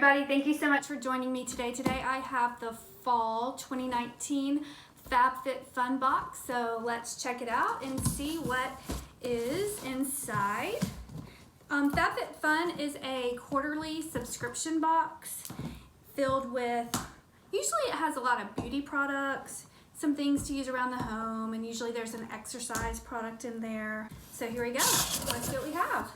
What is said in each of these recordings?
everybody, thank you so much for joining me today. Today I have the Fall 2019 Fab Fit Fun Box, so let's check it out and see what is inside. Fab Fit Fun is a quarterly subscription box filled with, usually it has a lot of beauty products, some things to use around the home, and usually there's an exercise product in there. So here we go, let's see what we have.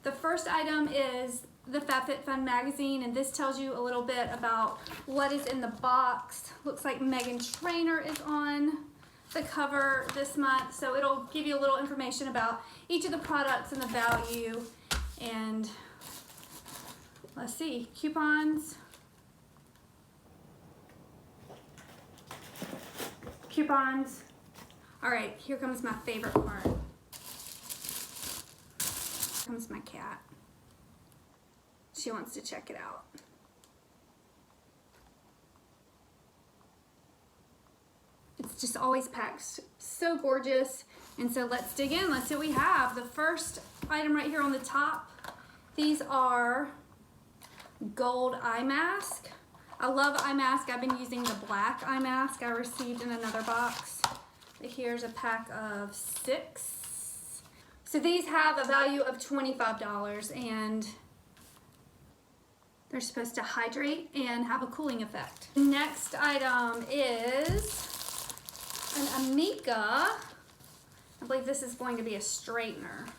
The first item is the Fab Fit Fun magazine, and this tells you a little bit about what is in the box. Looks like Meghan Trainor is on the cover this month, so it'll give you a little information about each of the products and the value. And let's see, coupons. All right, here comes my favorite part. Here comes my cat. She wants to check it out. It's just always packed so gorgeous. And so let's dig in, let's see what we have. The first item right here on the top, these are gold eye mask. I love eye mask. I've been using the black eye mask I received in another box. Here's a pack of 6. So these have a value of $25, and they're supposed to hydrate and have a cooling effect. Next item is an Amika. I believe this is going to be a straightener.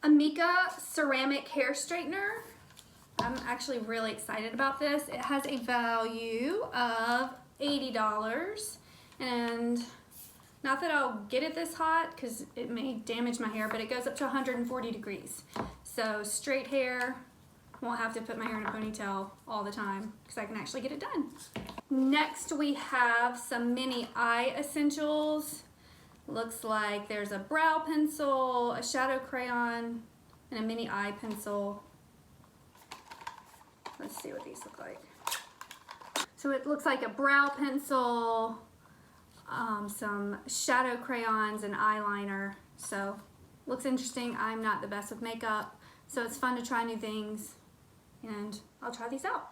Amika Ceramic Hair Straightener. I'm actually really excited about this. It has a value of $80, and not that I'll get it this hot because it may damage my hair, but it goes up to 140 degrees. So straight hair, won't have to put my hair in a ponytail all the time because I can actually get it done. Next we have some mini eye essentials. Looks like there's a brow pencil, a shadow crayon, and a mini eye pencil. Let's see what these look like. So it looks like a brow pencil, some shadow crayons, and eyeliner. So looks interesting. I'm not the best with makeup, so it's fun to try new things, and I'll try these out.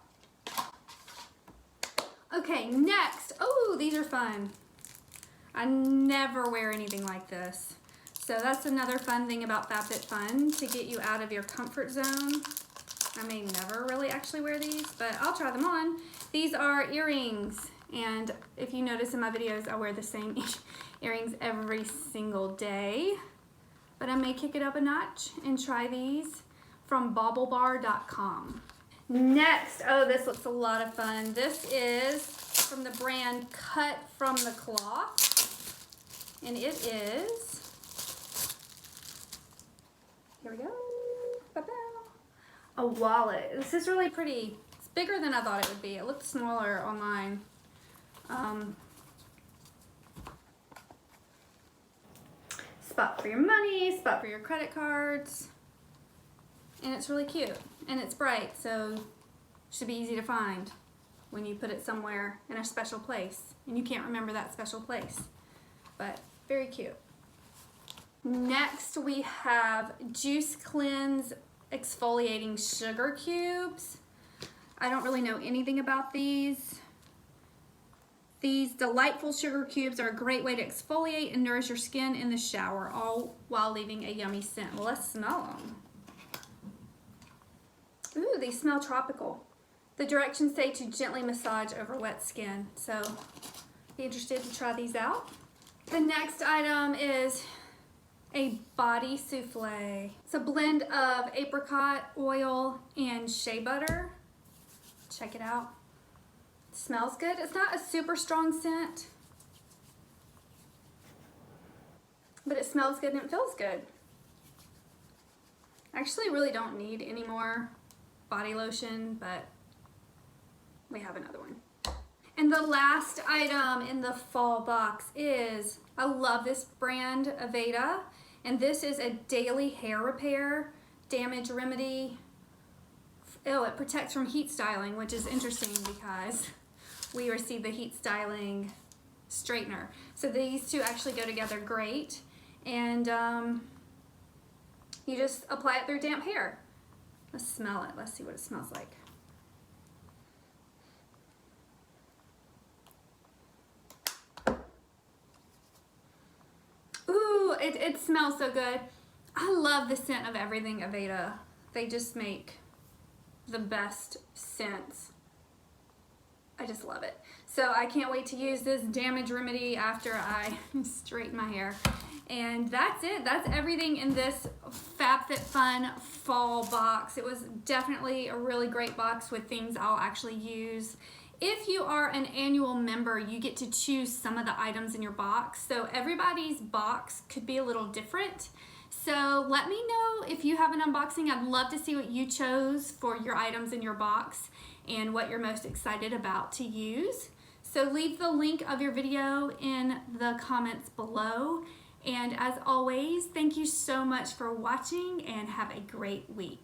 Okay, next. Oh, these are fun. I never wear anything like this. So that's another fun thing about Fab Fit Fun, to get you out of your comfort zone. I may never really actually wear these, but I'll try them on. These are earrings, and if you notice in my videos, I wear the same earrings every single day. But I may kick it up a notch and try these from baublebar.com. Next, oh, this looks a lot of fun. This is from the brand Cut from the Cloth, and it is, here we go, a wallet. This is really pretty. It's bigger than I thought it would be. It looked smaller online. Spot for your money, spot for your credit cards, and it's really cute, and it's bright, so it should be easy to find when you put it somewhere in a special place and you can't remember that special place, but very cute. Next we have Juice Cleanse exfoliating sugar cubes. I don't really know anything about these. These delightful sugar cubes are a great way to exfoliate and nourish your skin in the shower, all while leaving a yummy scent. Well, let's smell them. Ooh, they smell tropical. The directions say to gently massage over wet skin, so be interested to try these out. The next item is a body souffle. It's a blend of apricot oil and shea butter. Check it out. It smells good. It's not a super strong scent, but it smells good and it feels good. I actually really don't need any more body lotion, but we have another one. And the last item in the fall box is, I love this brand, Aveda, and this is a daily hair repair damage remedy. Oh, it protects from heat styling, which is interesting because we received the heat styling straightener. So these two actually go together great, and you just apply it through damp hair. Let's smell it. Let's see what it smells like. it smells so good. I love the scent of everything Aveda. They just make the best scents. I just love it. So I can't wait to use this damage remedy after I straighten my hair. And that's it. That's everything in this FabFitFun fall box. It was definitely a really great box with things I'll actually use. If you are an annual member, you get to choose some of the items in your box. So everybody's box could be a little different. So let me know if you have an unboxing. I'd love to see what you chose for your items in your box and what you're most excited about to use. So leave the link of your video in the comments below. And as always, thank you so much for watching and have a great week.